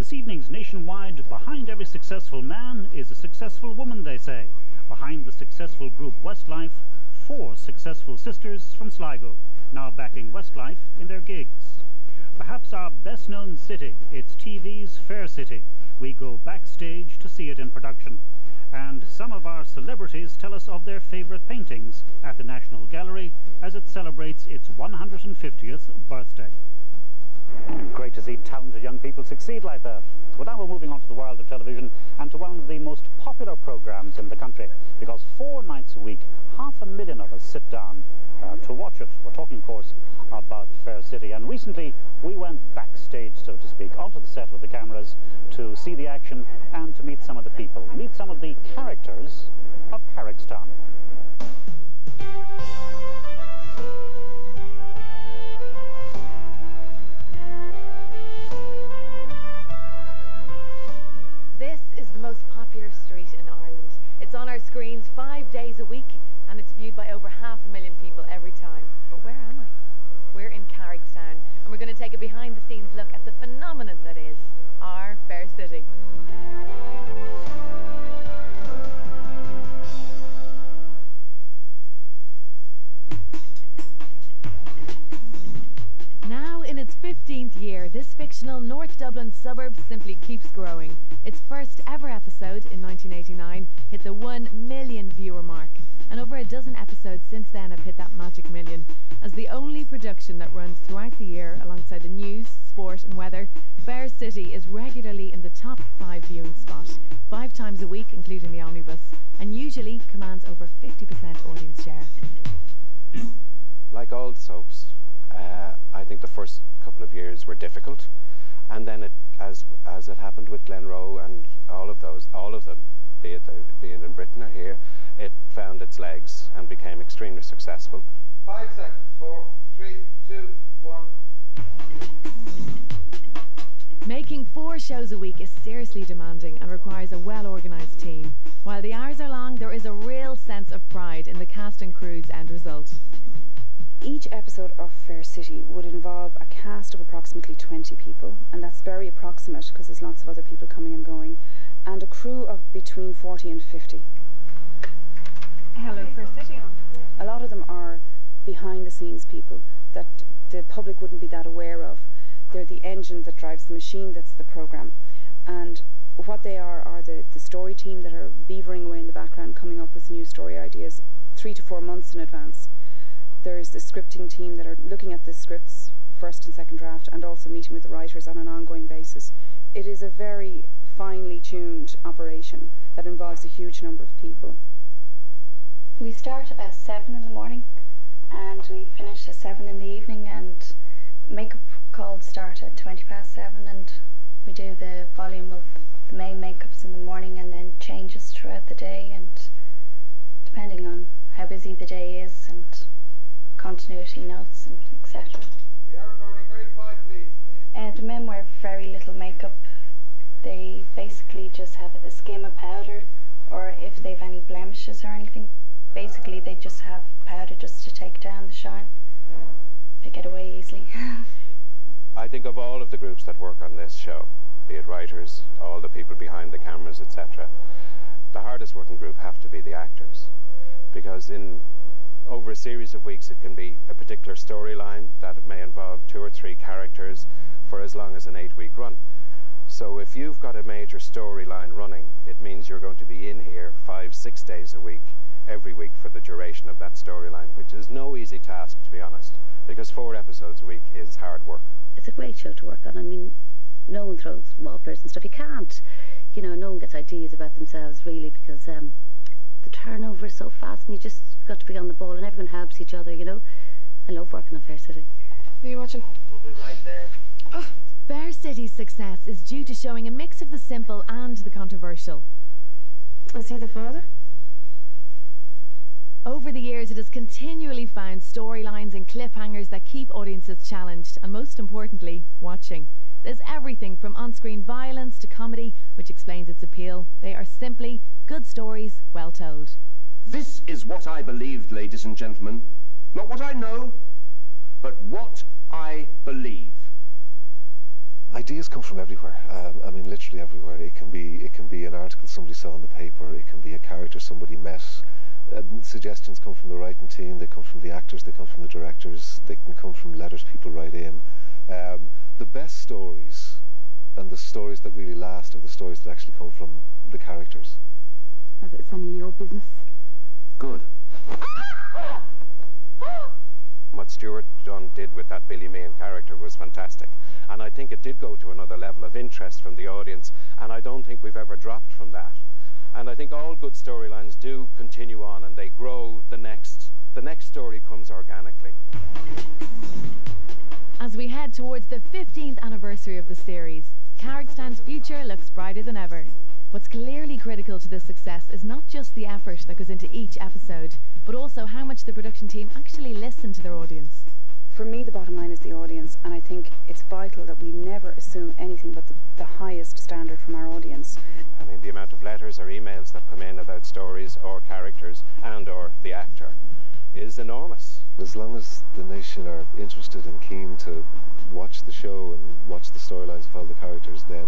This evening's Nationwide, behind every successful man is a successful woman, they say. Behind the successful group Westlife, 4 successful sisters from Sligo, now backing Westlife in their gigs. Perhaps our best-known city, it's TV's Fair City. We go backstage to see it in production. And some of our celebrities tell us of their favourite paintings at the National Gallery as it celebrates its 150th birthday. Great to see talented young people succeed like that. Well, now we're moving on to the world of television and to one of the most popular programmes in the country, because 4 nights a week, 500,000 of us sit down to watch it. We're talking, of course, about Fair City, and recently we went backstage, so to speak, onto the set with the cameras to see the action and to meet some of the people, meet some of the characters of Carrickstown. This is the most popular street in Ireland. It's on our screens 5 days a week and it's viewed by over 500,000 people every time. But where am I? We're in Carrickstown and we're going to take a behind-the-scenes look at the phenomenon that is our Fair City. Now in its 15th year, this fictional North Dublin suburb simply keeps growing. Its first ever episode in 1989 hit the 1 million viewer mark, and over a dozen episodes since then have hit that magic million. As the only production that runs throughout the year alongside the news, sport and weather, Fair City is regularly in the top 5 viewing spot, 5 times a week including the omnibus, and usually commands over 50% audience share. Like all soaps, I think the first couple of years were difficult, and then as it happened with Glenroe and all of them, be it in Britain or here, it found its legs and became extremely successful. 5 seconds. 4, 3, 2, 1. Making 4 shows a week is seriously demanding and requires a well-organised team. While the hours are long, there is a real sense of pride in the cast and crew's end result. Each episode of Fair City would involve a cast of approximately 20 people, and that's very approximate because there's lots of other people coming and going, and a crew of between 40 and 50. Hello, Fair City. A lot of them are behind-the-scenes people that the public wouldn't be that aware of. They're the engine that drives the machine that's the programme. And what they are the story team that are beavering away in the background, coming up with new story ideas 3 to 4 months in advance. There's the scripting team that are looking at the scripts first and second draft, and also meeting with the writers on an ongoing basis. It is a very finely tuned operation that involves a huge number of people. We start at 7 in the morning and we finish at 7 in the evening, and makeup calls start at 7:20, and we do the volume of the main makeups in the morning and then changes throughout the day, and depending on how busy the day is and continuity notes and etc. We are recording very quietly. The men wear very little makeup. They basically just have a skim of powder, or if they've any blemishes or anything, basically they just have powder just to take down the shine. They get away easily. I think of all of the groups that work on this show, be it writers, all the people behind the cameras, etc., the hardest working group have to be the actors, because over a series of weeks it can be a particular storyline that may involve 2 or 3 characters for as long as an 8-week run. So if you've got a major storyline running, it means you're going to be in here 5-6 days a week, every week for the duration of that storyline, which is no easy task, to be honest, because 4 episodes a week is hard work. It's a great show to work on. I mean, no one throws wobblers and stuff. You can't, you know, no one gets ideas about themselves really, because the turnover is so fast and you just got to be on the ball and everyone helps each other, you know. I love working on Fair City. Are you watching? We'll be right there. Oh. Fair City's success is due to showing a mix of the simple and the controversial. Is he the father? Over the years, it has continually found storylines and cliffhangers that keep audiences challenged and, most importantly, watching. There's everything from on-screen violence to comedy, which explains its appeal. They are simply good stories, well told. This is what I believed, ladies and gentlemen. Not what I know, but what I believe. Ideas come from everywhere. I mean, literally everywhere. It can be an article somebody saw in the paper. It can be a character somebody met. Suggestions come from the writing team. They come from the actors. They come from the directors. They can come from letters people write in. The best stories and the stories that really last are the stories that actually come from the characters. If it's any of your business. Good. What Stuart Dunn did with that Billy Meehan character was fantastic, and I think it did go to another level of interest from the audience, and I don't think we've ever dropped from that. And I think all good storylines do continue on, and they grow. The next story comes organically. As we head towards the 15th anniversary of the series, Carrickstown's future looks brighter than ever. What's clearly critical to this success is not just the effort that goes into each episode, but also how much the production team actually listen to their audience. For me, the bottom line is the audience, and I think it's vital that we never assume anything but the highest standard from our audience. I mean, the amount of letters or emails that come in about stories or characters and or the actor is enormous. As long as the nation are interested and keen to watch the show and watch the storylines of all the characters, then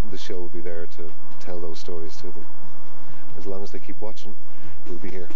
the show will be there to tell those stories to them. As long as they keep watching, we'll be here.